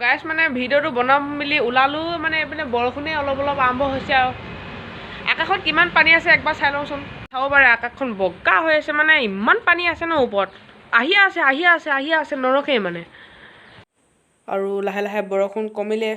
guys মানে ভিডিঅ'টো বনাম বুলি ওলালোঁ মানে এইপিনে বৰষুণে অলপ আৰম্ভ হৈছে আৰু আকাশত কিমান পানী আছে একবাৰ চাই লওঁচোন চাব পাৰে আকাশখন বগা হৈ আছে মানে ইমান পানী আছে ন ওপৰত আহি আছে নৰখেই মানে আৰু লাহে লাহে বৰষুণ কমিলে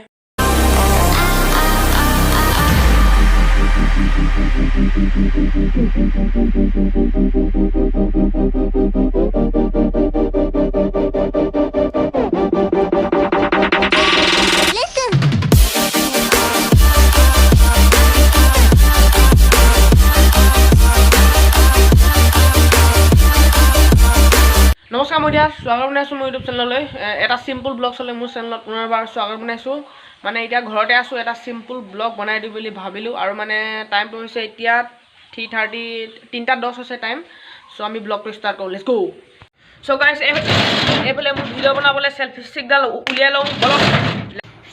নমস্কাৰ মই ধীৰাজ স্বাগত জনাইছোঁ মোৰ ইউটিউব চেনেললৈ এটা চিম্পল ব্লগ চলে মোৰ চেনেলত পুনৰবাৰ স্বাগত জনাইছোঁ মানে এতিয়া ঘৰতে আছোঁ এটা চিম্পল ব্লগ বনাই দিওঁ বুলি ভাবিলোঁ আৰু মানে টাইমটো হৈছে এতিয়া 3:10 হৈছে টাইম চ' আমি ব্লগটো ষ্টাৰ্ট কৰোঁ লেটছ গো চ' গাইজ এইফালে মোৰ ভিডিঅ' বনাবলৈ চেল্ফি ষ্টিকডাল উলিয়াই লওঁ বলক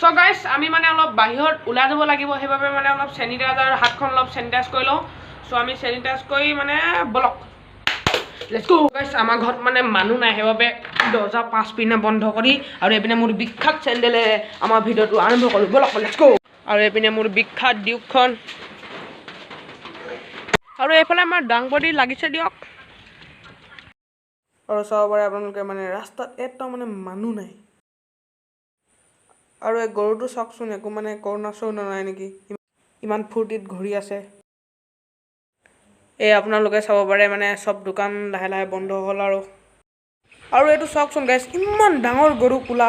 চ' গাইজ আমি মানে অলপ বাহিৰত ওলাই যাব লাগিব সেইবাবে মানে অলপ চেনিটাইজাৰ হাতখন অলপ চেনিটাইজ কৰি লওঁ চ' আমি চেনিটাইজ কৰি মানে বলক লেটস গো গাইস আমাৰ ঘৰত মানে মানুহ নাই হেবাবে দৰ্জা পাঁচ পিনে বন্ধ কৰি আৰু এপিনে মোৰ বিখ্যাত চেণ্ডেলে আমাৰ ভিডিঅ'টো আৰম্ভ কৰোঁ বলক লেটস গো আৰু এপিনে মোৰ বিখ্যাত ডিউকখন আৰু এইফালে আমাৰ ডাংবডি লাগিছে দিয়ক আৰু চাব পাৰে আপোনালোকে মানে ৰাস্তাত এটা মানে মানুহ নাই আৰু এই গৰুটো চাওকচোন একো মানে কৰোণা চৰোণা নাই নেকি ইমান ফূৰ্তিত ঘূৰি আছে এই আপোনালোকে চাব পাৰে মানে সব দোকান লাহে লাহে বন্ধ হ'ল আৰু এইটো চাওকচোন গাইজ ইমান ডাঙৰ গৰু কোলা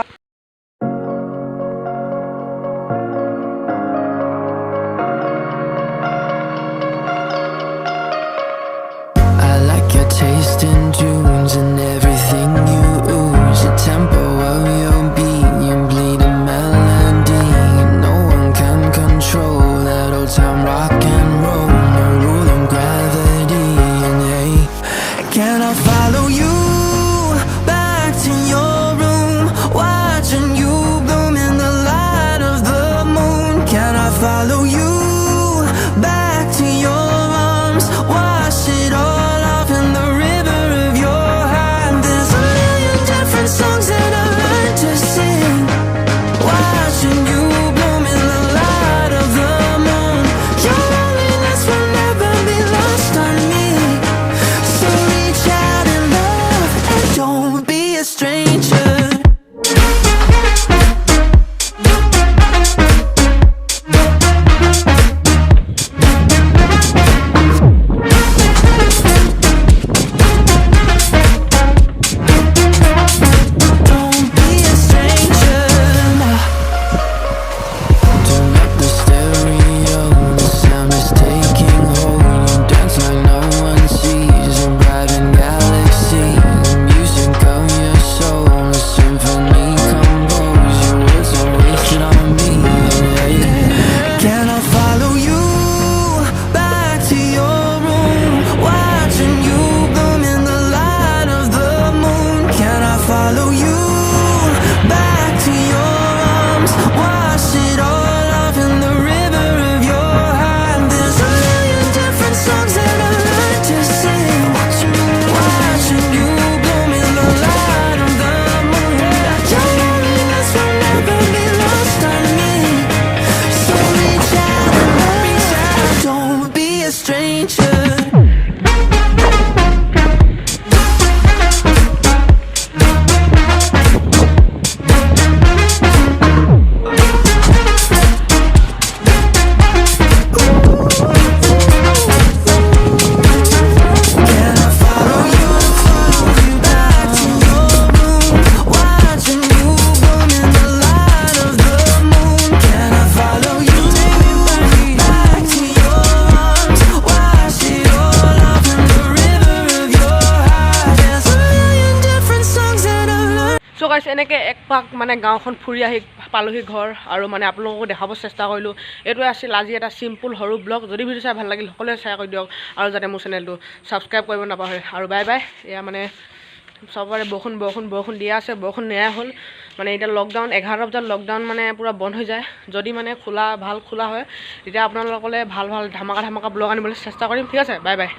গাইজ এনেকৈ এক পাক মানে গাঁওখন ফুৰি আহি পালোহি ঘৰ আৰু মানে আপোনালোকক দেখাব চেষ্টা কৰিলোঁ এইটোৱে আছিল আজি এটা চিম্পল সৰু ব্লগ যদি ভিডিঅ' চাই ভাল লাগিল সকলোৱে শ্বেয়াৰ কৰি দিয়ক আৰু যাতে মোৰ চেনেলটো ছাবস্ক্ৰাইব কৰিব নাপাহৰে আৰু বাই বাই এয়া মানে সবৰে বৰষুণ দিয়া আছে বৰষুণ নেৰা হ'ল মানে এতিয়া লকডাউন 11 বজাত লকডাউন মানে পুৰা বন্ধ হৈ যায় যদি মানে খোলা হয় তেতিয়া আপোনালোকলৈ ভাল ধামাকা ব্লগ আনিবলৈ চেষ্টা কৰিম ঠিক আছে বাই বাই